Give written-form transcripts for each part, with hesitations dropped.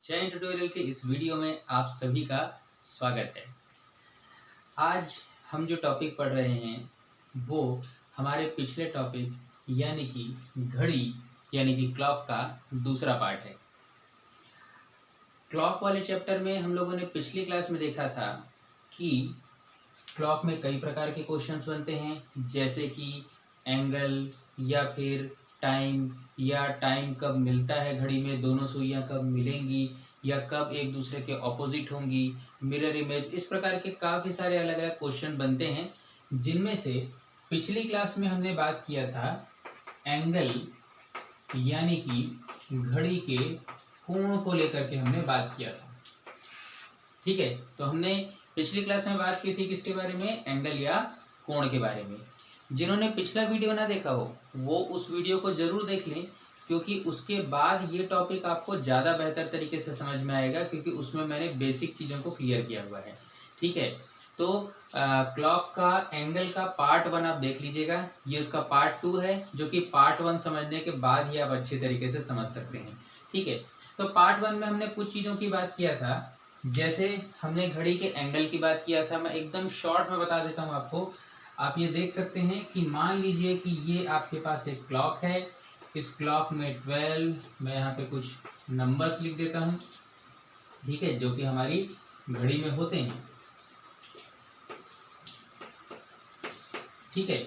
जय ट्यूटोरियल के इस वीडियो में आप सभी का स्वागत है। आज हम जो टॉपिक पढ़ रहे हैं वो हमारे पिछले टॉपिक यानी कि घड़ी यानी कि क्लॉक का दूसरा पार्ट है। क्लॉक वाले चैप्टर में हम लोगों ने पिछली क्लास में देखा था कि क्लॉक में कई प्रकार के क्वेश्चंस बनते हैं, जैसे कि एंगल या फिर टाइम या टाइम कब मिलता है घड़ी में, दोनों सुइयां कब मिलेंगी या कब एक दूसरे के ऑपोजिट होंगी, मिरर इमेज, इस प्रकार के काफ़ी सारे अलग अलग क्वेश्चन बनते हैं। जिनमें से पिछली क्लास में हमने बात किया था एंगल यानी कि घड़ी के कोण को लेकर के हमने बात किया था। ठीक है, तो हमने पिछली क्लास में बात की थी किसके बारे में, एंगल या कोण के बारे में। जिन्होंने पिछला वीडियो ना देखा हो वो उस वीडियो को जरूर देख लें, क्योंकि उसके बाद ये टॉपिक आपको ज़्यादा बेहतर तरीके से समझ में आएगा, क्योंकि उसमें मैंने बेसिक चीज़ों को क्लियर किया हुआ है। ठीक है, तो क्लॉक का एंगल का पार्ट 1 आप देख लीजिएगा, ये उसका पार्ट 2 है, जो कि पार्ट 1 समझने के बाद ही आप अच्छे तरीके से समझ सकते हैं। ठीक है, तो पार्ट 1 में हमने कुछ चीज़ों की बात किया था, जैसे हमने घड़ी के एंगल की बात किया था। मैं एकदम शॉर्ट में बता देता हूँ आपको। आप ये देख सकते हैं कि मान लीजिए कि ये आपके पास एक क्लॉक है, इस क्लॉक में 12, मैं यहाँ पे कुछ नंबर्स लिख देता हूँ, ठीक है, जो कि हमारी घड़ी में होते हैं। ठीक है,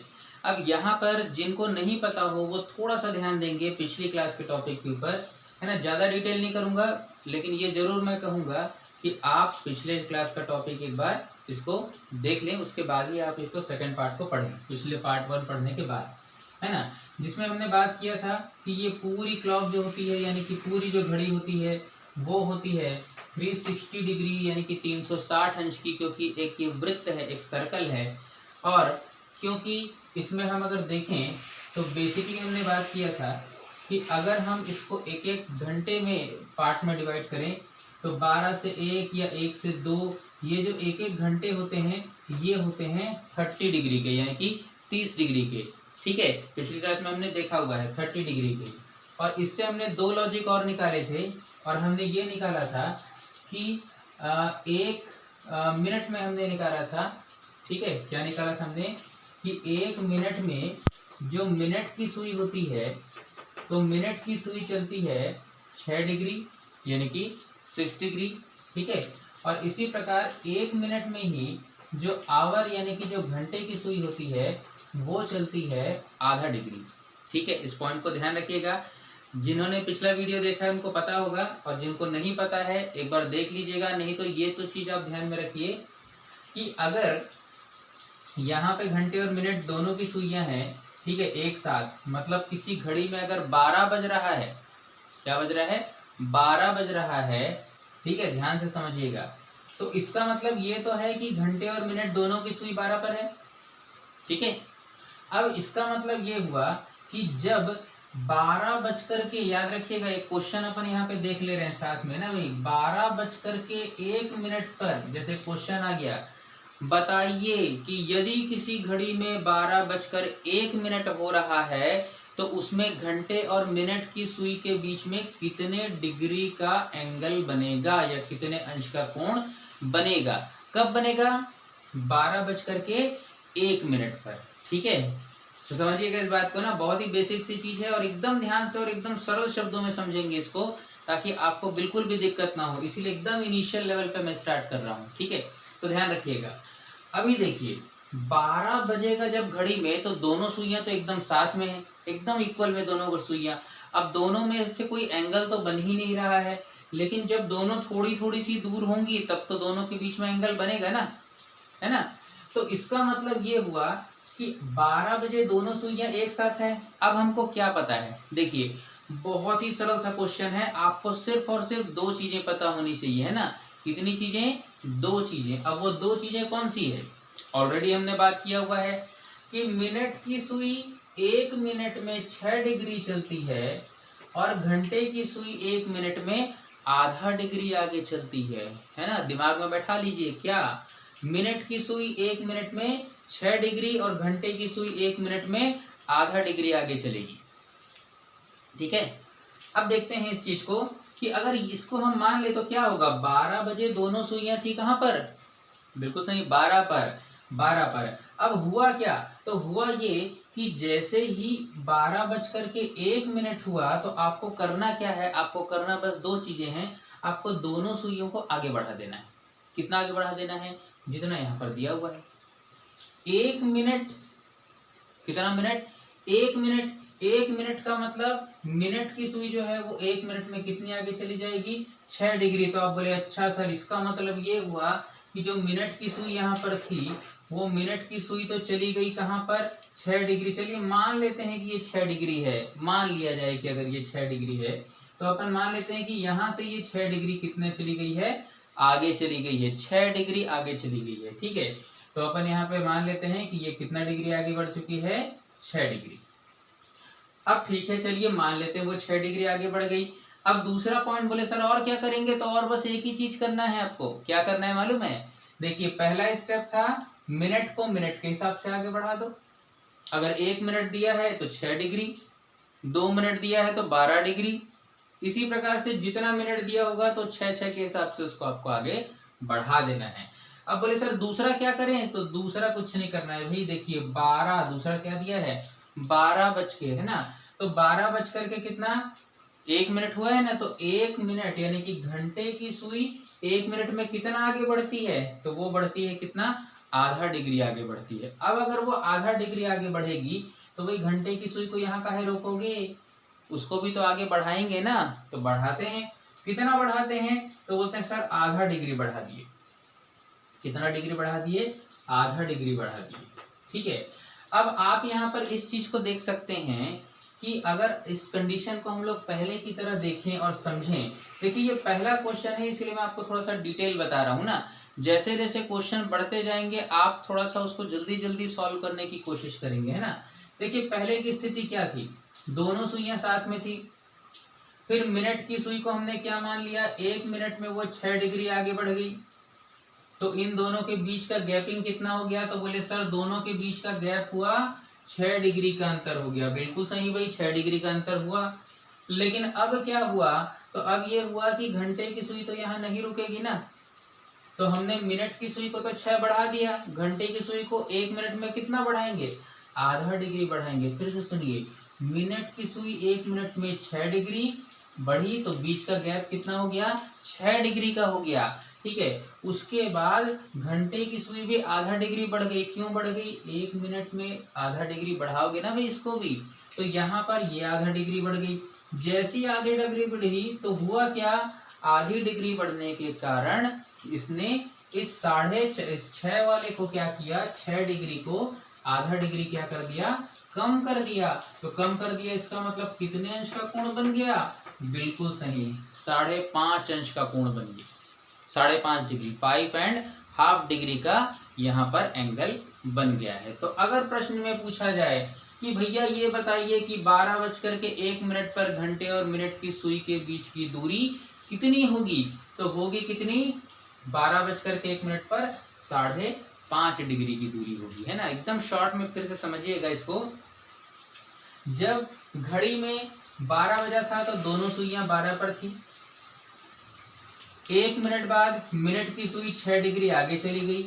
अब यहाँ पर जिनको नहीं पता हो वो थोड़ा सा ध्यान देंगे पिछली क्लास के टॉपिक के ऊपर, है ना। ज़्यादा डिटेल नहीं करूँगा, लेकिन ये ज़रूर मैं कहूँगा कि आप पिछले क्लास का टॉपिक एक बार इसको देख लें, उसके बाद ही आप इसको सेकंड पार्ट को पढ़ें, पिछले पार्ट 1 पढ़ने के बाद, है ना। जिसमें हमने बात किया था कि ये पूरी क्लॉक जो होती है यानी कि पूरी जो घड़ी होती है वो होती है 360 डिग्री यानी कि 360 अंश की, क्योंकि एक ये वृत्त है, एक सर्कल है। और क्योंकि इसमें हम अगर देखें तो बेसिकली हमने बात किया था कि अगर हम इसको एक एक घंटे में पार्ट में डिवाइड करें तो 12 से 1 या 1 से 2, ये जो एक एक घंटे होते हैं ये होते हैं 30 डिग्री के यानी कि 30 डिग्री के। ठीक है, पिछली क्लास में हमने देखा हुआ है 30 डिग्री के। और इससे हमने 2 लॉजिक और निकाले थे, और हमने ये निकाला था कि एक मिनट में हमने निकाला था। ठीक है, क्या निकाला था हमने कि 1 मिनट में जो मिनट की सुई होती है तो मिनट की सुई चलती है 6 डिग्री यानी कि 6 डिग्री। ठीक है, और इसी प्रकार 1 मिनट में ही जो आवर यानी कि जो घंटे की सुई होती है वो चलती है आधा डिग्री। ठीक है, इस पॉइंट को ध्यान रखिएगा। जिन्होंने पिछला वीडियो देखा है उनको पता होगा, और जिनको नहीं पता है एक बार देख लीजिएगा। नहीं तो ये तो चीज़ आप ध्यान में रखिए कि अगर यहाँ पे घंटे और मिनट दोनों की सुइयाँ हैं, ठीक है, एक साथ, मतलब किसी घड़ी में अगर 12 बज रहा है, क्या बज रहा है, 12 बज रहा है, ठीक है, ध्यान से समझिएगा, तो इसका मतलब ये तो है कि घंटे और मिनट दोनों की सुई 12 पर है। ठीक है, अब इसका मतलब ये हुआ कि जब 12 बजकर के, याद रखिएगा एक क्वेश्चन अपन यहाँ पे देख ले रहे हैं साथ में ना भाई, 12 बजकर के 1 मिनट पर जैसे क्वेश्चन आ गया, बताइए कि यदि किसी घड़ी में 12 बजकर 1 मिनट हो रहा है तो उसमें घंटे और मिनट की सुई के बीच में कितने डिग्री का एंगल बनेगा या कितने अंश का कोण बनेगा। कब बनेगा, 12 बजकर के 1 मिनट पर। ठीक है, तो समझिएगा इस बात को ना, बहुत ही बेसिक सी चीज है, और एकदम ध्यान से और एकदम सरल शब्दों में समझेंगे इसको, ताकि आपको बिल्कुल भी दिक्कत ना हो। इसीलिए एकदम इनिशियल लेवल पे मैं स्टार्ट कर रहा हूँ। ठीक है, तो ध्यान रखिएगा। अभी देखिए 12 बजेगा जब घड़ी में, तो दोनों सुइयां तो एकदम साथ में है, एकदम इक्वल में दोनों सुइयां। अब दोनों में से कोई एंगल तो बन ही नहीं रहा है, लेकिन जब दोनों थोड़ी थोड़ी सी दूर होंगी तब तो दोनों के बीच में एंगल बनेगा ना, है ना। तो इसका मतलब ये हुआ कि 12 बजे दोनों सुइयां एक साथ है। अब हमको क्या पता है, देखिए बहुत ही सरल सा क्वेश्चन है, आपको सिर्फ और सिर्फ 2 चीजें पता होनी चाहिए, है ना। कितनी चीजें, 2 चीजें। अब वो 2 चीजें कौन सी है, ऑलरेडी हमने बात किया हुआ है कि मिनट की सुई 1 मिनट में 6 डिग्री चलती है और घंटे की सुई 1 मिनट में आधा डिग्री आगे चलती है ना। दिमाग में बैठा लीजिए, क्या मिनट की सुई 1 मिनट में 6 डिग्री और घंटे की सुई 1 मिनट में आधा डिग्री आगे चलेगी। ठीक है, अब देखते हैं इस चीज को कि अगर इसको हम मान ले तो क्या होगा, 12 बजे दोनों सुइयां थी कहाँ पर, बिल्कुल सही 12 पर, 12 पर। अब हुआ क्या, तो हुआ ये कि जैसे ही 12:01 हुआ तो आपको करना क्या है, आपको करना बस दो चीजें हैं, आपको दोनों सुइयों को आगे बढ़ा देना है। कितना आगे बढ़ा देना है, जितना यहाँ पर दिया हुआ है। 1 मिनट, कितना मिनट, 1 मिनट, 1 मिनट का मतलब मिनट की सुई जो है वो 1 मिनट में कितनी आगे चली जाएगी, 6 डिग्री। तो आप बोले अच्छा सर इसका मतलब ये हुआ कि जो मिनट की सुई यहाँ पर थी वो मिनट की सुई तो चली गई कहाँ पर, 6 डिग्री। चलिए मान लेते हैं कि ये 6 डिग्री है, मान लिया जाए कि अगर ये 6 डिग्री है तो अपन मान लेते हैं कि यहाँ से ये 6 डिग्री कितने चली गई है, आगे चली गई है, 6 डिग्री आगे चली गई है। ठीक है, तो अपन यहाँ पे मान लेते हैं कि ये कितना डिग्री आगे बढ़ चुकी है, 6 डिग्री। अब ठीक है, चलिए मान लेते हैं वो 6 डिग्री आगे बढ़ गई। अब दूसरा पॉइंट बोले सर और क्या करेंगे, तो और बस एक ही चीज करना है आपको। क्या करना है मालूम है, देखिए पहला स्टेप था मिनट को मिनट के हिसाब से आगे बढ़ा दो। अगर 1 मिनट दिया है तो 6 डिग्री, 2 मिनट दिया है तो 12 डिग्री, इसी प्रकार से जितना मिनट दिया होगा तो 6 के हिसाब से उसको आपको आगे बढ़ा देना है। अब बोले सर दूसरा क्या करें, तो दूसरा कुछ नहीं करना है भाई। देखिए 12, दूसरा क्या दिया है, 12 बज के, है ना, तो 12 बज करके कितना, 1 मिनट हुआ है ना, तो 1 मिनट यानी कि घंटे की सुई 1 मिनट में कितना आगे बढ़ती है, तो वो बढ़ती है कितना, आधा डिग्री आगे बढ़ती है। अब अगर वो आधा डिग्री आगे बढ़ेगी तो वही घंटे की सुई को यहाँ काहे रोकोगे, उसको भी तो आगे बढ़ाएंगे ना। तो बढ़ाते हैं, कितना बढ़ाते हैं, तो बोलते हैं सर आधा डिग्री बढ़ा दिए। कितना डिग्री बढ़ा दिए, आधा डिग्री बढ़ा दिए। ठीक है, अब आप यहाँ पर इस चीज को देख सकते हैं कि अगर इस कंडीशन को हम लोग पहले की तरह देखें और समझें। देखिए ये पहला क्वेश्चन है इसलिए मैं आपको थोड़ा सा डिटेल बता रहा हूँ ना। जैसे जैसे क्वेश्चन बढ़ते जाएंगे आप थोड़ा सा उसको जल्दी जल्दी सॉल्व करने की कोशिश करेंगे, है ना। देखिए पहले की स्थिति क्या थी, दोनों सुइयां साथ में थी, फिर मिनट की सुई को हमने क्या मान लिया, 1 मिनट में वो 6 डिग्री आगे बढ़ गई। तो इन दोनों के बीच का गैपिंग कितना हो गया, तो बोले सर दोनों के बीच का गैप हुआ 6 डिग्री का अंतर हो गया। बिल्कुल सही भाई, 6 डिग्री का अंतर हुआ। लेकिन अब क्या हुआ, तो अब ये हुआ कि घंटे की सुई तो यहाँ नहीं रुकेगी ना, तो हमने मिनट की सुई को तो 6 बढ़ा दिया, घंटे की सुई को 1 मिनट में कितना बढ़ाएंगे, आधा डिग्री बढ़ाएंगे। फिर से सुनिए, मिनट की सुई 1 मिनट में 6 डिग्री बढ़ी तो बीच का गैप कितना हो गया, 6 डिग्री का हो गया। ठीक है, उसके बाद घंटे की सुई भी आधा डिग्री बढ़ गई। क्यों बढ़ गई, 1 मिनट में आधा डिग्री बढ़ाओगे ना भाई इसको भी, तो यहाँ पर ये आधा डिग्री बढ़ गई। जैसी आधी डिग्री बढ़ी तो हुआ क्या, आधी डिग्री बढ़ने के कारण इसने इस 6.5 वाले को क्या किया, 6 डिग्री को आधा डिग्री क्या कर दिया, कम कर दिया। तो कम कर दिया इसका मतलब कितने अंश का कोण बन गया, बिल्कुल सही 5.5 अंश का कोण बन गया, 5.5 डिग्री, 5.5 डिग्री का यहाँ पर एंगल बन गया है। तो अगर प्रश्न में पूछा जाए कि भैया ये बताइए कि 12:01 पर घंटे और मिनट की सुई के बीच की दूरी कितनी होगी, तो होगी कितनी, 12:01 पर 5.5 डिग्री की दूरी होगी, है ना। एकदम शॉर्ट में फिर से समझिएगा इसको। जब घड़ी में 12 बजा था तो दोनों सुइयां 12 पर थी। 1 मिनट बाद मिनट की सुई 6 डिग्री आगे चली गई।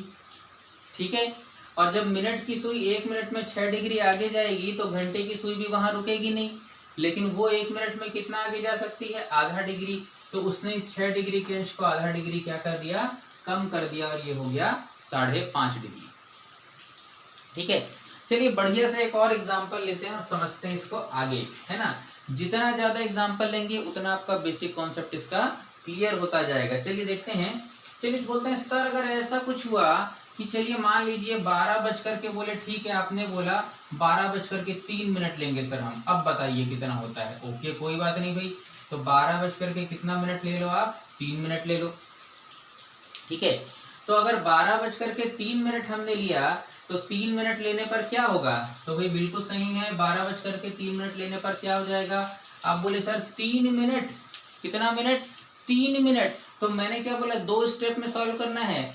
ठीक है, और जब मिनट की सुई 1 मिनट में 6 डिग्री आगे जाएगी तो घंटे की सुई भी वहां रुकेगी नहीं, लेकिन वो 1 मिनट में कितना आगे जा सकती है, आधा डिग्री। तो उसने इस 6 डिग्री के अंश को आधा डिग्री क्या कर दिया, कम कर दिया, और ये हो गया 5.5 डिग्री। ठीक है, चलिए बढ़िया से एक और एग्जांपल लेते हैं और समझते हैं इसको आगे, है ना। जितना ज्यादा एग्जांपल लेंगे उतना आपका बेसिक कॉन्सेप्ट इसका क्लियर होता जाएगा। चलिए देखते हैं। चलिए बोलते हैं सर अगर ऐसा कुछ हुआ कि चलिए मान लीजिए 12 बज करके, बोले ठीक है आपने बोला 12:03 लेंगे सर हम, अब बताइए कितना होता है। ओके कोई बात नहीं भाई, तो 12 बज करके कितना मिनट ले लो आप, 3 मिनट ले लो। ठीक है, तो अगर 12:03 हमने लिया तो 3 मिनट लेने पर क्या होगा, तो भाई बिल्कुल सही है, 12:03 लेने पर क्या हो जाएगा। आप बोले सर 3 मिनट, कितना मिनट, 3 मिनट। तो मैंने क्या बोला, 2 स्टेप में सॉल्व करना है।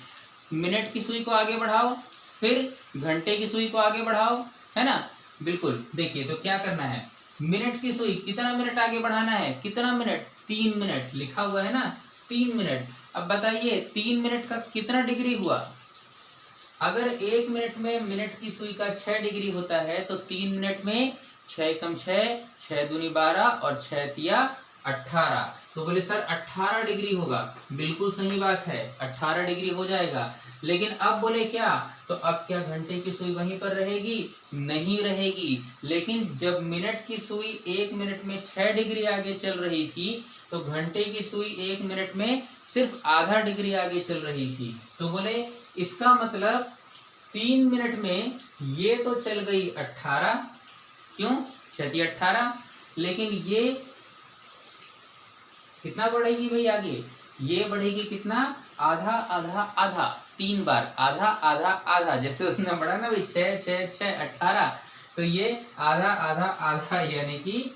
मिनट की सुई को आगे बढ़ाओ, फिर घंटे की सुई को आगे बढ़ाओ, है ना। बिल्कुल, देखिए तो क्या करना है, मिनट की सुई कितना मिनट आगे बढ़ाना है, कितना मिनट, 3 मिनट लिखा हुआ है ना, 3 मिनट। अब बताइए 3 मिनट का कितना डिग्री हुआ? अगर 1 मिनट में मिनट की सुई का 6 डिग्री होता है तो 3 मिनट में 6 कम 6, 6 दूनी 12 और 6 तिया 18। तो बोले सर 18 डिग्री होगा। बिल्कुल सही बात है, 18 डिग्री हो जाएगा। लेकिन अब बोले क्या, तो अब क्या घंटे की सुई वहीं पर रहेगी? नहीं रहेगी। लेकिन जब मिनट की सुई 1 मिनट में 6 डिग्री आगे चल रही थी तो घंटे की सुई 1 मिनट में सिर्फ आधा डिग्री आगे चल रही थी। तो बोले इसका मतलब 3 मिनट में ये तो चल गई 18, क्यों 6 18, लेकिन ये कितना बढ़ेगी भाई आगे? ये बढ़ेगी कितना? आधा आधा आधा, 3 बार आधा आधा आधा। जैसे उसने बढ़ा ना भाई 6 6 6 18, तो ये आधा आधा आधा यानी कि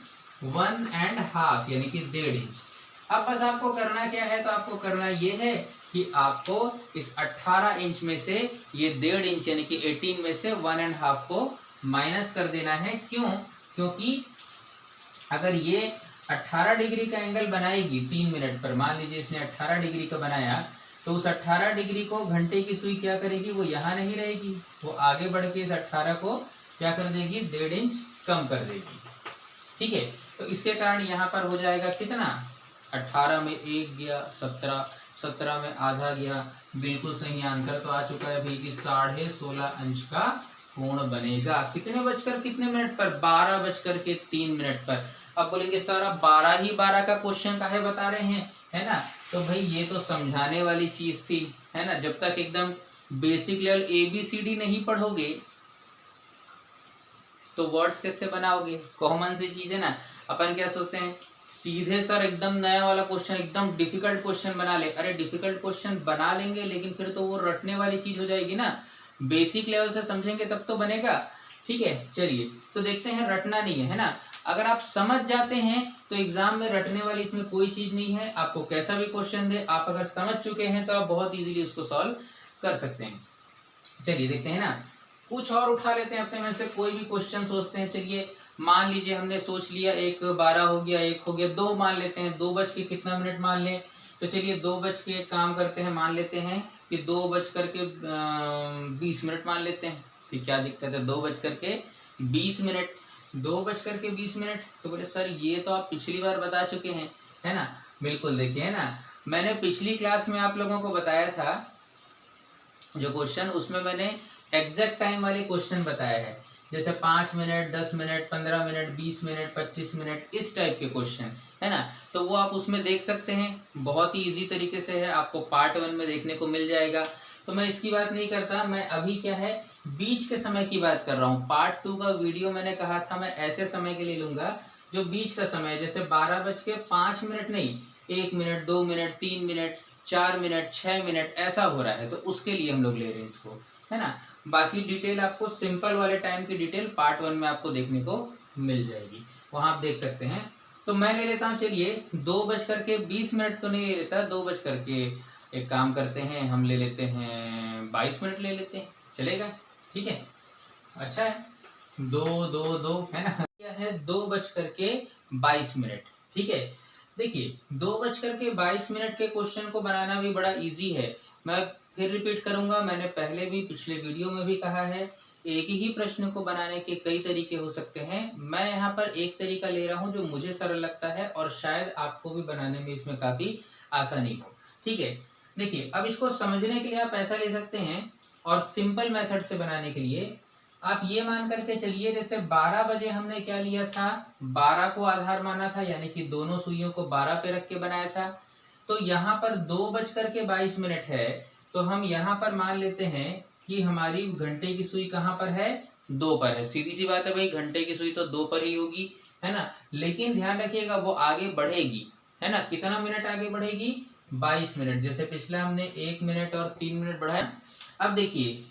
1.5 यानी कि 1.5 इंच। अब बस आपको करना क्या है, तो आपको करना ये है कि आपको इस 18 इंच में से ये 1.5 इंच यानी कि 18 में से 1.5 को माइनस कर देना है। क्यों? क्योंकि अगर ये 18 डिग्री का एंगल बनाएगी 3 मिनट पर, मान लीजिए इसने 18 डिग्री का बनाया, तो उस 18 डिग्री को घंटे की सुई क्या करेगी? वो यहाँ नहीं रहेगी, वो आगे बढ़ के इस 18 को क्या कर देगी? 1.5 इंच कम कर देगी। ठीक है, तो इसके कारण यहाँ पर हो जाएगा कितना? 18 में 1 गया 17, 17 में आधा गया। बिल्कुल सही आंसर तो आ चुका है भाई कि 16.5 अंश का कोण बनेगा। कितने बजकर कितने मिनट पर? 12:03 पर। अब बोलेंगे सर आप 12 ही 12 का क्वेश्चन काहे बता रहे हैं, है ना? तो भाई ये तो समझाने वाली चीज थी, है ना? जब तक एकदम बेसिक लेवल ABCD नहीं पढ़ोगे तो वर्ड्स कैसे बनाओगे? कॉमन सी चीज है ना। अपन क्या सोचते हैं, सीधे सर एकदम नया वाला क्वेश्चन, एकदम डिफिकल्ट क्वेश्चन बना ले। अरे डिफिकल्ट क्वेश्चन बना लेंगे लेकिन फिर तो वो रटने वाली चीज हो जाएगी ना। बेसिक लेवल से समझेंगे तब तो बनेगा। ठीक है, चलिए तो देखते हैं, रटना नहीं है, है ना? अगर आप समझ जाते हैं तो एग्जाम में रटने वाली इसमें कोई चीज नहीं है। आपको कैसा भी क्वेश्चन दे, आप अगर समझ चुके हैं तो आप बहुत इजीली उसको सॉल्व कर सकते हैं। चलिए देखते हैं ना, कुछ और उठा लेते हैं अपने में से कोई भी क्वेश्चन सोचते हैं। चलिए मान लीजिए हमने सोच लिया 1 12 हो गया, 1 हो गया, 2 मान लेते हैं। 2 बज के कितना मिनट मान लें? तो चलिए 2 बज के एक काम करते हैं, मान लेते हैं कि 2 बज करके 20 मिनट मान लेते हैं। तो क्या दिक्कत है? 2 बज करके 20 मिनट, 2 बज करके 20 मिनट। तो बोले सर ये तो आप पिछली बार बता चुके हैं, है ना? बिल्कुल देखिए, है ना, मैंने पिछली क्लास में आप लोगों को बताया था जो क्वेश्चन, उसमें मैंने एग्जैक्ट टाइम वाले क्वेश्चन बताया है। जैसे 5 minute, 10 minute, 15 minute, 20 minute, 25 minute, इस टाइप के क्वेश्चन, है ना? तो वो आप उसमें देख सकते हैं, बहुत ही इजी तरीके से है, आपको पार्ट 1 में देखने को मिल जाएगा। तो मैं इसकी बात नहीं करता, मैं अभी क्या है बीच के समय की बात कर रहा हूँ। पार्ट 2 का वीडियो मैंने कहा था मैं ऐसे समय के लिए लूंगा जो बीच का समय, जैसे 12:05 नहीं, 1 minute, 2 minute, 3 minute, 4 minute, 6 minute ऐसा हो रहा है, तो उसके लिए हम लोग ले रहे हैं इसको, है ना? बाकी डिटेल आपको सिंपल वाले टाइम की डिटेल पार्ट 1 में आपको देखने को मिल जाएगी, वहां आप देख सकते हैं। तो मैं ले लेता हूँ, चलिए 2 बज करके 20 मिनट तो नहीं ले लेता, 2 बज करके एक काम करते हैं, हम ले लेते हैं 22 मिनट ले लेते हैं, चलेगा? ठीक है, अच्छा है, 2 2 2 है ना? क्या है 2 बज करके 22 मिनट। ठीक है, देखिए 2 बज करके 22 मिनट के क्वेश्चन को बनाना भी बड़ा इजी है। मैं फिर रिपीट करूंगा, मैंने पहले भी पिछले वीडियो में भी कहा है, एक ही प्रश्न को बनाने के कई तरीके हो सकते हैं। मैं यहाँ पर एक तरीका ले रहा हूँ जो मुझे सरल लगता है और शायद आपको भी बनाने में इसमें काफी आसानी हो। ठीक है, देखिए अब इसको समझने के लिए आप ऐसा ले सकते हैं, और सिंपल मेथड से बनाने के लिए आप ये मान करके चलिए, जैसे 12 बजे हमने क्या लिया था, 12 को आधार माना था, यानी कि दोनों सुइयों को 12 पे रख के बनाया था। तो यहाँ पर 2 बज करके 22 मिनट है, तो हम यहाँ पर मान लेते हैं कि हमारी घंटे की सुई कहाँ पर है? 2 पर है। सीधी सी बात है भाई, घंटे की सुई तो 2 पर ही होगी, है ना? लेकिन ध्यान रखिएगा वो आगे बढ़ेगी, है ना? कितना मिनट आगे बढ़ेगी? 22 मिनट। जैसे पिछला हमने 1 मिनट और 3 मिनट बढ़ाया। अब देखिए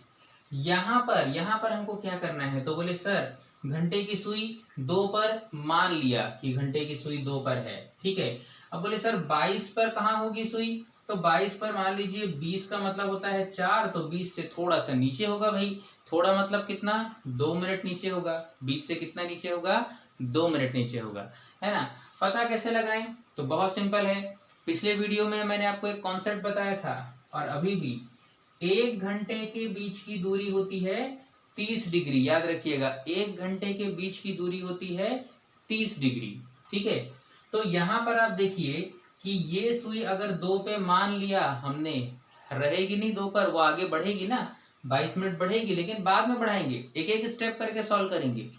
यहाँ पर हमको क्या करना है, तो बोले सर घंटे की सुई 2 पर मान लिया कि घंटे की सुई 2 पर है। ठीक है, अब बोले सर 22 पर कहाँ होगी सुई? तो 22 पर मान लीजिए 20 का मतलब होता है 4, तो 20 से थोड़ा सा नीचे होगा भाई। थोड़ा मतलब कितना? 2 मिनट नीचे होगा। 20 से कितना नीचे होगा? 2 मिनट नीचे होगा, है ना? पता कैसे लगाएं? तो बहुत सिंपल है। पिछले वीडियो में मैंने आपको एक कॉन्सेप्ट बताया था, और अभी भी 1 घंटे के बीच की दूरी होती है 30 डिग्री। याद रखिएगा, 1 घंटे के बीच की दूरी होती है 30 डिग्री। ठीक है, तो यहाँ पर आप देखिए कि ये सुई अगर 2 पे मान लिया हमने, रहेगी नहीं 2 पर, वो आगे बढ़ेगी ना, 22 मिनट बढ़ेगी, लेकिन बाद में बढ़ाएंगे, एक एक स्टेप करके सॉल्व करेंगे।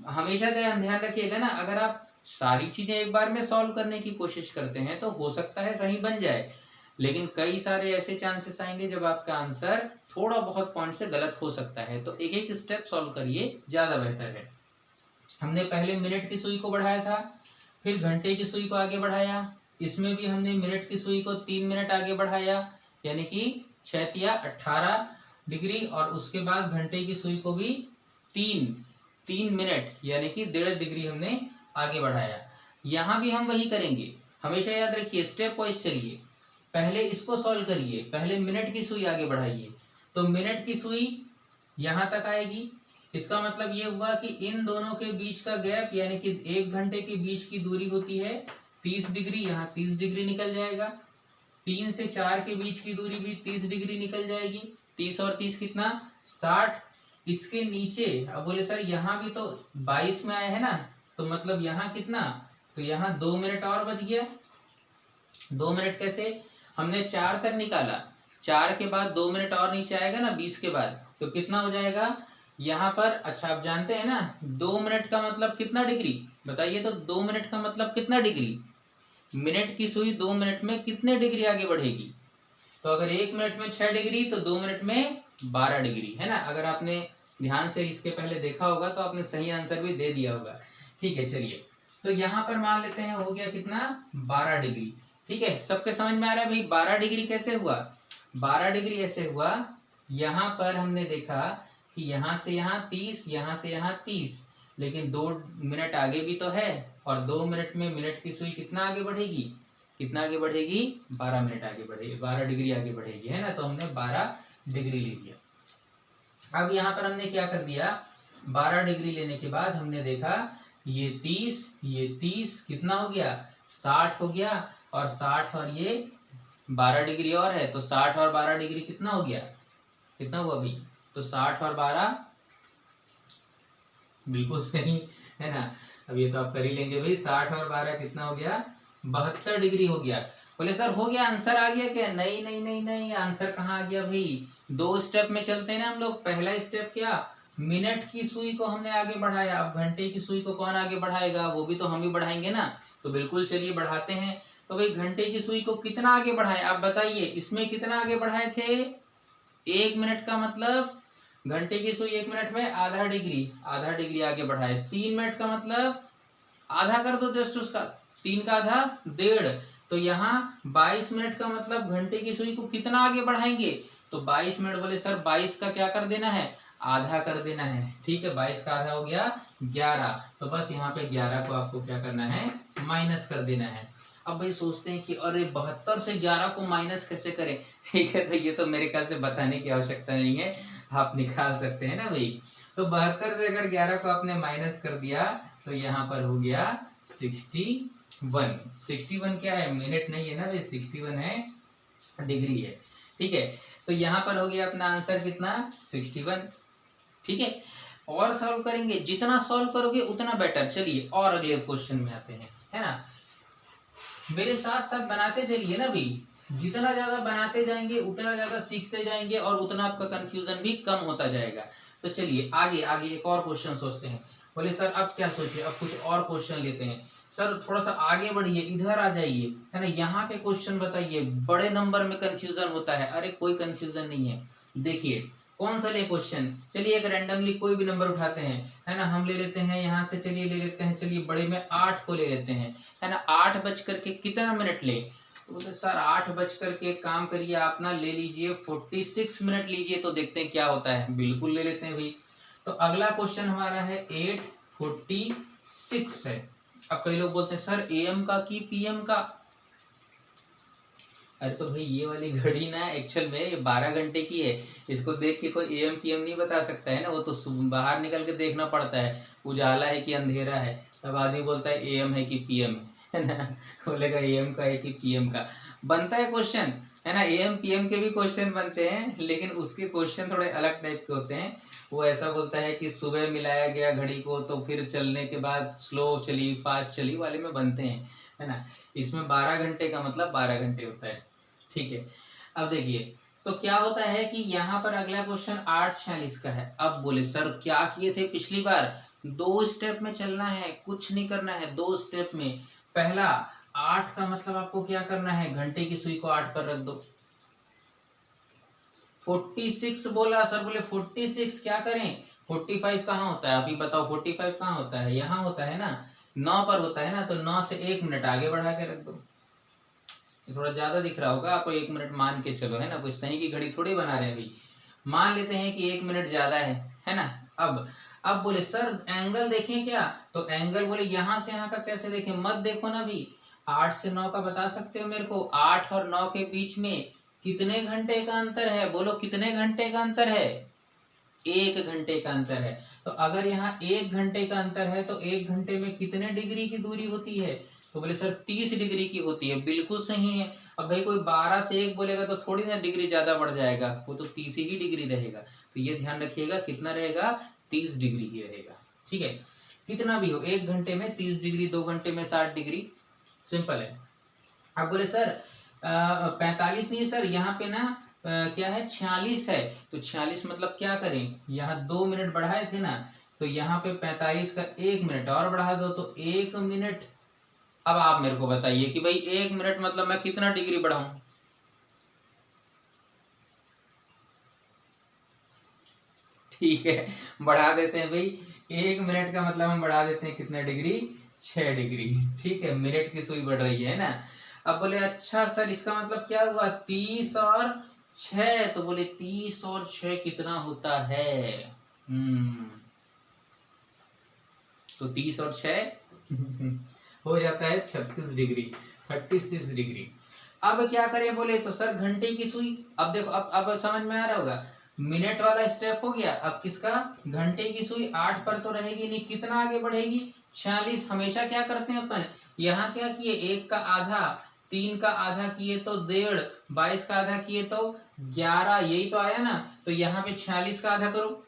हमेशा ध्यान रखिएगा ना, अगर आप सारी चीजें एक बार में सॉल्व करने की कोशिश करते हैं तो हो सकता है सही बन जाए, लेकिन कई सारे ऐसे चांसेस आएंगे जब आपका आंसर थोड़ा बहुत पॉइंट से गलत हो सकता है। तो एक एक स्टेप सॉल्व करिए, ज्यादा बेहतर है। हमने पहले मिनट की सुई को बढ़ाया था, फिर घंटे की सुई को आगे बढ़ाया, इसमें भी हमने मिनट की सुई को 3 मिनट आगे बढ़ाया, यानी कि 6 या 18 डिग्री, और उसके बाद घंटे की सुई को भी 3 मिनट यानी कि 1.5 डिग्री हमने आगे बढ़ाया। यहाँ भी हम वही करेंगे, हमेशा याद रखिए, स्टेप वाइज चलिए। पहले इसको सॉल्व करिए, पहले मिनट की सुई आगे बढ़ाइए, तो मिनट की सुई यहाँ तक आएगी। इसका मतलब ये हुआ कि इन दोनों के बीच का गैप, यानी कि 1 घंटे के बीच की दूरी होती है 30 डिग्री, यहाँ 30 डिग्री निकल जाएगा। 3 से 4 के बीच की दूरी भी 30 डिग्री निकल जाएगी। 30 और 30 कितना, 60। इसके नीचे अब बोले सर यहाँ भी तो 22 में आया है ना, तो मतलब यहाँ कितना, तो यहाँ 2 मिनट और बच गया। 2 मिनट कैसे, हमने 4 तक निकाला, 4 के बाद 2 मिनट और नीचे आएगा ना 20 के बाद, तो कितना हो जाएगा यहाँ पर। अच्छा, आप जानते हैं ना 2 मिनट का मतलब कितना डिग्री, बताइए तो 2 मिनट का मतलब कितना डिग्री। मिनट की सुई 2 मिनट में कितने डिग्री आगे बढ़ेगी, तो अगर 1 मिनट में 6 डिग्री तो 2 मिनट में 12 डिग्री, है ना। अगर आपने ध्यान से इसके पहले देखा होगा तो आपने सही आंसर भी दे दिया होगा। ठीक है, चलिए, तो यहाँ पर मान लेते हैं हो गया कितना, 12 डिग्री। ठीक है, सबके समझ में आ रहा है भाई 12 डिग्री कैसे हुआ। 12 डिग्री ऐसे हुआ, यहाँ पर हमने देखा कि यहाँ से यहाँ 30, यहाँ से यहाँ 30, लेकिन 2 मिनट आगे भी तो है, और 2 मिनट में मिनट की सुई कितना आगे बढ़ेगी, कितना आगे बढ़ेगी, 12 मिनट आगे बढ़ेगी, 12 डिग्री आगे बढ़ेगी, है ना। तो हमने 12 डिग्री ले लिया। अब यहाँ पर हमने क्या कर दिया, 12 डिग्री लेने के बाद हमने देखा ये 30 कितना हो गया, 60 हो गया, और 60 और ये 12 डिग्री और है, तो 60 और 12 डिग्री कितना हो गया, कितना हुआ भाई, तो 60 और 12 बिल्कुल सही, है ना। अब ये तो आप कर ही लेंगे भाई, 60 और 12 कितना हो गया, 72 डिग्री हो गया। बोले सर हो गया, आंसर आ गया क्या, नहीं नहीं नहीं नहीं, आंसर कहाँ आ गया भाई। 2 स्टेप में चलते हैं ना हम लोग। पहला स्टेप क्या, मिनट की सुई को हमने आगे बढ़ाया, अब घंटे की सुई को कौन आगे बढ़ाएगा, वो भी तो हम ही बढ़ाएंगे ना। तो बिल्कुल चलिए बढ़ाते हैं। तो भाई घंटे की सुई को कितना आगे बढ़ाए, आप बताइए, इसमें कितना आगे बढ़ाए थे, 1 मिनट का मतलब घंटे की सुई 1 मिनट में आधा डिग्री आगे बढ़ाए। 3 मिनट का मतलब आधा कर दो जस्ट उसका, 3 का आधा 1.5, तो यहाँ 22 मिनट का मतलब घंटे की सुई को कितना आगे बढ़ाएंगे, तो 22 मिनट। बोले सर 22 का क्या कर देना है, आधा कर देना है। ठीक है, 22 का आधा हो गया 11, तो बस यहाँ पे 11 को आपको क्या करना है, माइनस कर देना है। अब भाई सोचते हैं कि अरे 72 से 11 को माइनस कैसे करें। ठीक है, तो ये तो मेरे ख्याल से बताने की आवश्यकता नहीं है, आप निकाल सकते हैं ना भाई। तो 72 से अगर 11 को आपने माइनस कर दिया तो यहाँ पर हो गया 61। 61 क्या है, मिनट नहीं है ना भाई, 61 है डिग्री है। ठीक है, तो यहाँ पर हो गया अपना आंसर कितना, 61। ठीक है, और सॉल्व करेंगे, जितना सॉल्व करोगे उतना बेटर। चलिए और अगले क्वेश्चन में आते हैं, है ना। मेरे साथ साथ बनाते चलिए ना भाई, जितना ज्यादा बनाते जाएंगे उतना ज्यादा सीखते जाएंगे, और उतना आपका कंफ्यूजन भी कम होता जाएगा। तो चलिए आगे आगे एक और क्वेश्चन सोचते हैं। बोले सर अब क्या सोचिए, अब कुछ और क्वेश्चन लेते हैं। सर थोड़ा सा आगे बढ़िए, इधर आ जाइए, है ना, यहाँ के क्वेश्चन बताइए, बड़े नंबर में कंफ्यूजन होता है। अरे कोई कंफ्यूजन नहीं है, देखिए कौन सा ले क्वेश्चन, चलिए एक रैंडमली कोई भी नंबर उठाते हैं, है ना, हम ले लेते हैं यहाँ से, चलिए ले लेते हैं, चलिए बड़े में 8 को ले लेते हैं, है ना। 8 बज करके कितना मिनट ले, तो सर 8 बज करके काम करिए आप ना, ले लीजिए 46 मिनट लीजिए, तो देखते हैं क्या होता है। बिल्कुल ले लेते हैं भाई। तो अगला क्वेश्चन हमारा है 8:46 है। अब कई लोग बोलते हैं सर एएम का कि पीएम का, अरे तो भाई ये वाली घड़ी ना एक्चुअल में ये 12 घंटे की है, इसको देख के कोई एएम पीएम नहीं बता सकता है ना, वो तो बाहर निकल के देखना पड़ता है, उजाला है कि अंधेरा है, तब आदमी बोलता है एएम है कि पीएम है ना, बोलेगा एएम का है कि पीएम का। बनता है क्वेश्चन, है ना, एएम पीएम के भी क्वेश्चन बनते हैं, लेकिन उसके क्वेश्चन थोड़े अलग टाइप के होते हैं। वो ऐसा बोलता है कि सुबह मिलाया गया घड़ी को तो फिर चलने के बाद स्लो चली फास्ट चली वाले में बनते हैं, है ना। इसमें 12 घंटे का मतलब 12 घंटे होता है, ठीक है। अब देखिए तो क्या होता है कि यहाँ पर अगला क्वेश्चन 8:46 का है। अब बोले सर क्या किए थे पिछली बार, 2 स्टेप में चलना है, कुछ नहीं करना है, 2 स्टेप में। पहला 8 का मतलब आपको क्या करना है, घंटे की सुई को 8 पर रख दो। 46 बोला सर, बोले 46 क्या करें, 45 कहाँ होता है, अभी बताओ 45 कहाँ होता है, यहाँ होता है ना, 9 पर होता है ना, तो 9 से 1 मिनट आगे बढ़ा के रख दो। थोड़ा ज्यादा दिख रहा होगा आपको, 1 मिनट मान के चलो, है ना, कोई सही की घड़ी थोड़ी बना रहे हैं भाई, मान लेते हैं कि 1 मिनट ज्यादा है ना। अब बोले सर एंगल देखें क्या, तो एंगल बोले यहाँ से यहाँ का कैसे देखें, मत देखो ना भी, 8 से 9 का बता सकते हो मेरे को, 8 और 9 के बीच में कितने घंटे का अंतर है, बोलो कितने घंटे का अंतर है, 1 घंटे का अंतर है। तो अगर यहाँ 1 घंटे का अंतर है तो 1 घंटे में कितने डिग्री की दूरी होती है, तो बोले सर 30 डिग्री की होती है, बिल्कुल सही है। अब भाई कोई 12 से 1 बोलेगा तो थोड़ी ना डिग्री ज्यादा बढ़ जाएगा, वो तो 30 ही डिग्री रहेगा। तो ये ध्यान रखिएगा कितना रहेगा, 30 डिग्री ही रहेगा, ठीक है। कितना भी हो, 1 घंटे में 30 डिग्री, 2 घंटे में 60 डिग्री, सिंपल है। अब बोले सर 45 नहीं सर, यहाँ पे ना क्या है 46 है, तो 46 मतलब क्या करें, यहाँ 2 मिनट बढ़ाए थे ना, तो यहाँ पे 45 का 1 मिनट और बढ़ा दो तो 1 मिनट। अब आप मेरे को बताइए कि भाई 1 मिनट मतलब मैं कितना डिग्री बढ़ाऊं, ठीक है, बढ़ा देते हैं भाई, 1 मिनट का मतलब हम बढ़ा देते हैं कितना डिग्री, 6 डिग्री, ठीक है, मिनट की सुई बढ़ रही है ना। अब बोले अच्छा सर इसका मतलब क्या हुआ, 30 और 6, तो बोले 30 और 6 कितना होता है, तो 30 और 6 हो जाता है 36 डिग्री, 36 डिग्री। अब क्या करें बोले तो सर घंटे की सुई, अब देखो अब समझ में आ रहा होगा, मिनट वाला स्टेप हो गया, अब किसका, घंटे की सुई 8 पर तो रहेगी नहीं, कितना आगे बढ़ेगी, 46। हमेशा क्या करते हैं अपन, यहाँ क्या किए, 1 का आधा, 3 का आधा किए तो 1.5, 22 का आधा किए तो 11, यही तो आया ना, तो यहाँ पे 46 का आधा करो,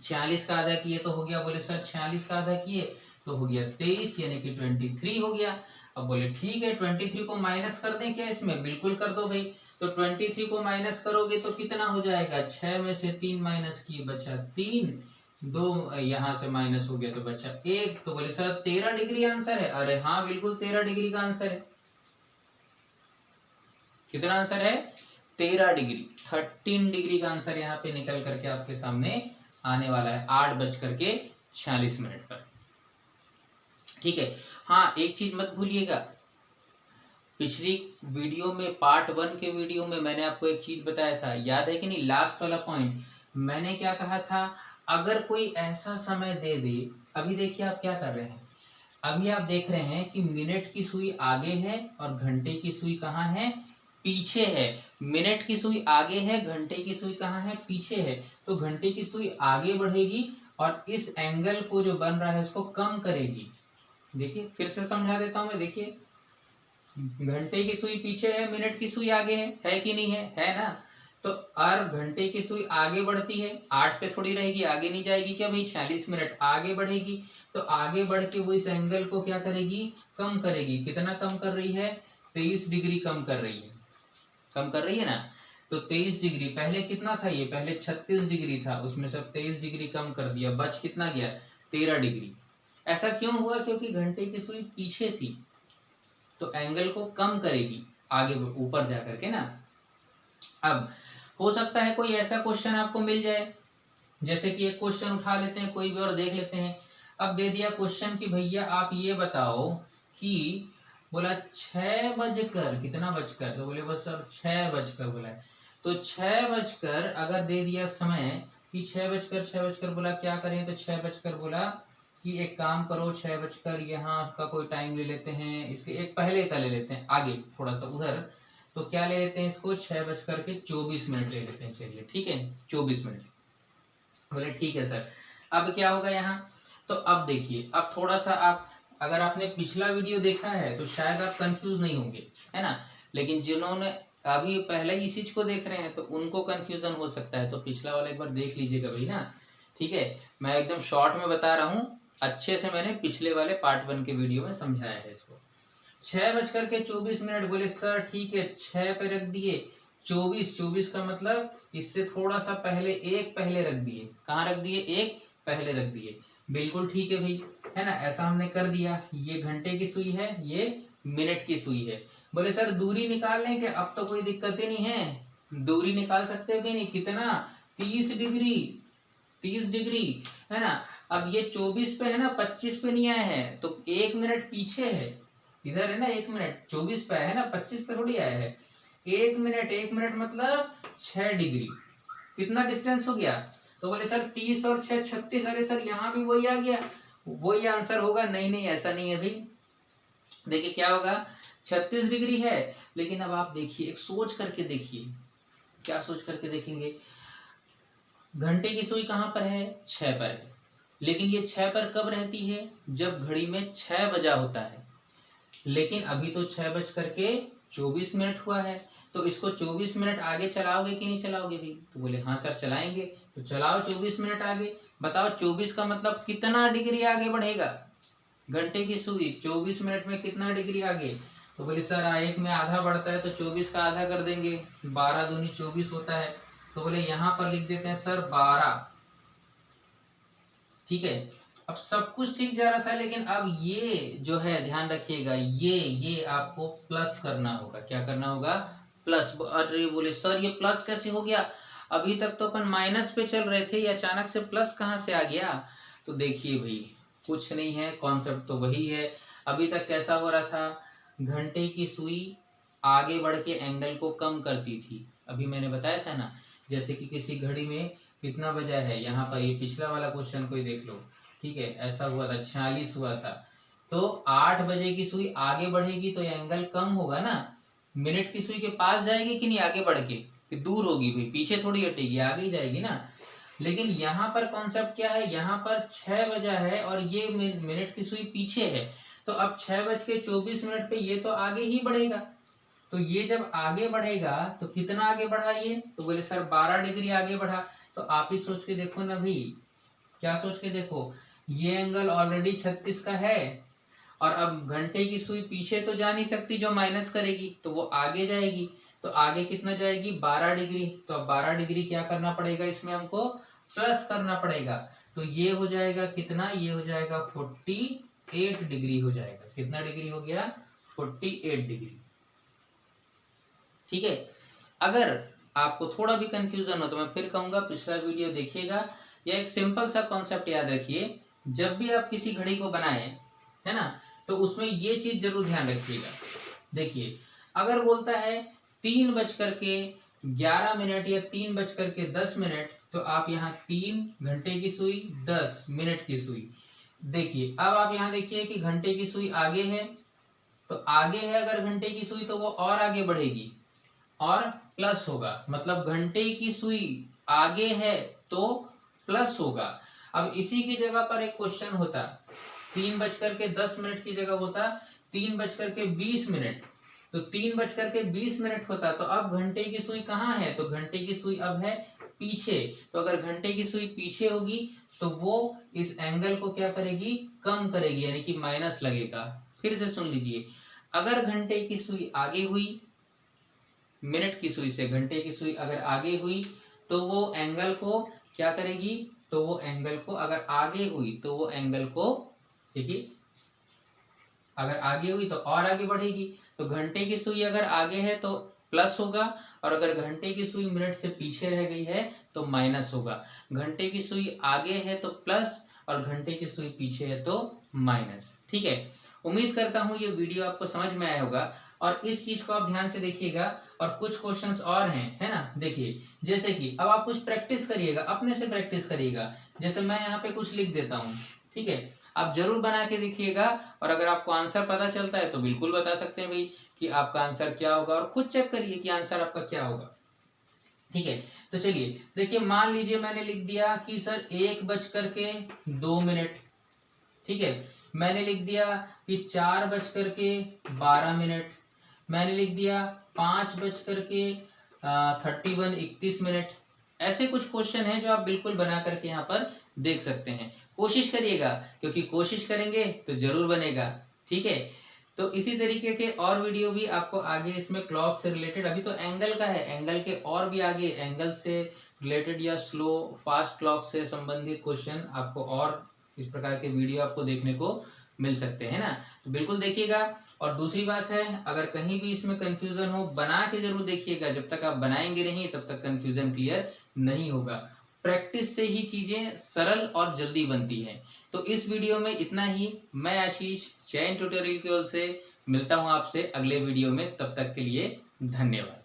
46 का आधा किए तो हो गया, बोले सर 46 का आधा किए तो हो गया 23, यानी कि 23 हो गया। अब बोले ठीक है 23 को माइनस कर दें क्या इसमें, बिल्कुल कर दो भाई। तो 23 को माइनस करोगे तो कितना हो जाएगा, 6 में से 3 माइनस किए बचा 3, 2 यहाँ से माइनस हो गया तो बचा 1, तो बोले सर 13 डिग्री आंसर है। अरे हाँ बिल्कुल 13 डिग्री का आंसर है। कितना आंसर है, 13 डिग्री, 13 डिग्री का आंसर यहाँ पे निकल करके आपके सामने आने वाला है 8:46 पर, ठीक है। हाँ एक चीज मत भूलिएगा, पिछली वीडियो में पार्ट 1 के वीडियो में मैंने आपको एक चीज बताया था, याद है कि नहीं, लास्ट वाला पॉइंट मैंने क्या कहा था, अगर कोई ऐसा समय दे दे, अभी देखिए आप क्या कर रहे हैं, अभी आप देख रहे हैं कि मिनट की सुई आगे है और घंटे की सुई कहाँ है, पीछे है। मिनट की सुई आगे है, घंटे की सुई कहाँ है, पीछे है। तो घंटे की सुई आगे बढ़ेगी और इस एंगल को जो बन रहा है उसको कम करेगी। देखिए फिर से समझा देता हूं मैं, देखिए घंटे की सुई पीछे है, मिनट की सुई आगे है कि नहीं है ना। तो और घंटे की सुई आगे बढ़ती है, 8 पे थोड़ी रहेगी, आगे नहीं जाएगी क्या भाई, 46 मिनट आगे बढ़ेगी। तो आगे बढ़ के वो इस एंगल को क्या करेगी, कम करेगी। कितना कम कर रही है, 23 डिग्री कम कर रही है, कम कर रही है ना। तो 23 डिग्री, पहले कितना था ये, पहले 36 डिग्री था, उसमें से 23 डिग्री कम कर दिया, बच कितना गया, 13 डिग्री। ऐसा क्यों हुआ, क्योंकि घंटे की सुई पीछे थी, तो एंगल को कम करेगी आगे ऊपर जाकर के ना। अब हो सकता है कोई ऐसा क्वेश्चन आपको मिल जाए, जैसे कि एक क्वेश्चन उठा लेते हैं कोई भी और देख लेते हैं। अब दे दिया क्वेश्चन कि भैया आप ये बताओ कि, बोला 6 बजकर, कितना बजकर, तो बोले बस सर 6 बजकर बोला है। तो 6 बजकर अगर दे दिया समय कि 6 बजकर बोला क्या करें, तो 6 बजकर बोला कि एक काम करो, 6 बजकर यहाँ का कोई टाइम ले लेते हैं, इसके एक पहले का ले लेते हैं, आगे थोड़ा सा उधर, तो क्या ले लेते हैं इसको, 6:24 ले लेते हैं, चलिए ठीक है 24 मिनट। बोले ठीक है सर। अब क्या होगा यहाँ, तो अब देखिए, अब थोड़ा सा आप अगर आपने पिछला वीडियो देखा है तो शायद आप कंफ्यूज नहीं होंगे, है ना। लेकिन जिन्होंने अभी पहले ही इस चीज को देख रहे हैं तो उनको कंफ्यूजन हो सकता है, तो पिछला वाला एक बार देख लीजिएगा भाई ना। ठीक है, मैं एकदम शॉर्ट में बता रहा हूँ, अच्छे से मैंने पिछले वाले पार्ट 1 के वीडियो में समझाया है इसको। 6:24 बोले सर ठीक है 6 पे रख दिए, 24 का मतलब इससे थोड़ा सा पहले एक पहले रख दिए। कहाँ रख दिए? एक पहले रख दिए। बिल्कुल ठीक है भाई, है ना, ऐसा हमने कर दिया। ये घंटे की सुई है, ये मिनट की सुई है। बोले सर दूरी निकाल लें कि अब तो कोई दिक्कत ही नहीं है। दूरी निकाल सकते हो कि नहीं? कितना? 30 डिग्री, 30 डिग्री, है ना। अब ये 24 पे है ना, 25 पे नहीं आया है, तो 1 मिनट पीछे है। इधर है ना 1 मिनट, 24 पे है ना, 25 पे थोड़ी आया है। 1 मिनट मतलब 6 डिग्री। कितना डिस्टेंस हो गया? तो बोले सर 30 और 6 36। अरे सर यहाँ भी वही आ गया, वही आंसर होगा। नहीं नहीं, ऐसा नहीं है भाई। देखिए क्या होगा, 36 डिग्री है। लेकिन अब आप देखिए, एक सोच करके देखिए। क्या सोच करके देखेंगे? घंटे की सुई कहाँ पर है? 6 पर है। लेकिन ये 6 पर कब रहती है? जब घड़ी में 6 बजा होता है। लेकिन अभी तो 6:24 हुआ है, तो इसको 24 मिनट आगे चलाओगे कि नहीं चलाओगे भाई? तो बोले हाँ सर चलाएंगे। तो चलाओ 24 मिनट आगे। बताओ 24 का मतलब कितना डिग्री आगे बढ़ेगा? घंटे की सुई 24 मिनट में कितना डिग्री आगे? तो बोले सर 1 में आधा बढ़ता है तो 24 का आधा कर देंगे, 12 दूनी 24 होता है। तो बोले यहाँ पर लिख देते हैं सर 12। ठीक है, अब सब कुछ ठीक जा रहा था, लेकिन अब ये जो है ध्यान रखिएगा, ये आपको प्लस करना होगा। क्या करना होगा? प्लस। अरे बोले सर ये प्लस कैसे हो गया? अभी तक तो अपन माइनस पे चल रहे थे, ये अचानक से प्लस कहाँ से आ गया? तो देखिए भाई, कुछ नहीं है, कॉन्सेप्ट तो वही है। अभी तक कैसा हो रहा था? घंटे की सुई आगे बढ़ के एंगल को कम करती थी। अभी मैंने बताया था ना, जैसे कि किसी घड़ी में कितना बजा है, यहाँ पर ये पिछला वाला क्वेश्चन कोई देख लो। ठीक है, ऐसा हुआ था 46 हुआ था, तो 8 बजे की सुई आगे बढ़ेगी तो ये एंगल कम होगा ना। मिनट की सुई के पास जाएगी कि नहीं आगे बढ़ के? कि दूर होगी भाई, पीछे थोड़ी हटेगी, आगे ही जाएगी ना। लेकिन यहाँ पर कॉन्सेप्ट क्या है? यहाँ पर 6 बजा है और ये मिनट की सुई पीछे है, तो अब 6:24 पे ये तो आगे ही बढ़ेगा। तो ये जब आगे बढ़ेगा तो कितना आगे बढ़ा ये? तो बोले सर 12 डिग्री आगे बढ़ा। तो आप ही सोच के देखो ना भाई, क्या सोच के देखो, ये एंगल ऑलरेडी 36 का है, और अब घंटे की सुई पीछे तो जा नहीं सकती जो माइनस करेगी, तो वो आगे जाएगी। तो आगे कितना जाएगी? 12 डिग्री। तो अब 12 डिग्री क्या करना पड़ेगा? इसमें हमको प्लस करना पड़ेगा। तो ये हो जाएगा कितना? ये हो जाएगा 48 डिग्री हो जाएगा। कितना डिग्री हो गया? 48 डिग्री। ठीक है, अगर आपको थोड़ा भी कंफ्यूजन हो तो मैं फिर कहूंगा पिछला वीडियो देखिएगा, या एक सिंपल सा कॉन्सेप्ट याद रखिए। जब भी आप किसी घड़ी को बनाएं, है ना, तो उसमें ये चीज जरूर ध्यान रखिएगा। देखिए, अगर बोलता है 3:11 या 3:10, तो आप यहाँ 3 घंटे की सुई, 10 मिनट की सुई। देखिए अब आप यहाँ देखिए कि घंटे की सुई आगे है, तो आगे है अगर घंटे की सुई तो वो और आगे बढ़ेगी और प्लस होगा। मतलब घंटे की सुई आगे है तो प्लस होगा। अब इसी की जगह पर एक क्वेश्चन होता, 3:10 की जगह होता 3:20, तो 3:20 होता, तो अब घंटे की सुई कहाँ है? तो घंटे की सुई अब है पीछे। तो अगर घंटे की सुई पीछे होगी तो वो इस एंगल को क्या करेगी? कम करेगी, यानी कि माइनस लगेगा। फिर से सुन लीजिए, अगर घंटे की सुई आगे हुई मिनट की सुई से, घंटे की सुई अगर आगे हुई तो वो एंगल को क्या करेगी? तो वो एंगल को, अगर आगे हुई तो वो एंगल को, देखिए अगर आगे हुई तो और आगे बढ़ेगी। तो घंटे की सुई अगर आगे है तो प्लस होगा, और अगर घंटे की सुई मिनट से पीछे रह गई है तो माइनस होगा। घंटे की सुई आगे है तो प्लस, और घंटे की सुई पीछे है तो माइनस। ठीक है, उम्मीद करता हूँ ये वीडियो आपको समझ में आया होगा, और इस चीज को आप ध्यान से देखिएगा। और कुछ क्वेश्चंस और हैं, है ना। देखिए जैसे कि अब आप कुछ प्रैक्टिस करिएगा, अपने से प्रैक्टिस करिएगा। जैसे मैं यहाँ पे कुछ लिख देता हूँ, ठीक है, आप जरूर बना के देखिएगा। और अगर आपको आंसर पता चलता है तो बिल्कुल बता सकते हैं भाई कि आपका आंसर क्या होगा, और खुद चेक करिए कि आंसर आपका क्या होगा। ठीक है, तो चलिए देखिए, मान लीजिए मैंने लिख दिया कि सर 1:02, ठीक है। मैंने लिख दिया कि 4:12, मैंने लिख दिया 5:31 ऐसे कुछ क्वेश्चन हैं जो आप बिल्कुल बना करके यहाँ पर देख सकते हैं। कोशिश करिएगा, क्योंकि कोशिश करेंगे तो जरूर बनेगा। ठीक है, तो इसी तरीके के और वीडियो भी आपको आगे इसमें क्लॉक से रिलेटेड, अभी तो एंगल का है, एंगल के और भी आगे एंगल से रिलेटेड या स्लो फास्ट क्लॉक से संबंधित क्वेश्चन आपको और इस प्रकार के वीडियो आपको देखने को मिल सकते हैं ना। तो बिल्कुल देखिएगा। और दूसरी बात है, अगर कहीं भी इसमें कंफ्यूजन हो, बना के जरूर देखिएगा। जब तक आप बनाएंगे नहीं तब तक कंफ्यूजन क्लियर नहीं होगा। प्रैक्टिस से ही चीजें सरल और जल्दी बनती हैं। तो इस वीडियो में इतना ही। मैं आशीष जैन ट्यूटोरियल की ओर से मिलता हूं आपसे अगले वीडियो में। तब तक के लिए धन्यवाद।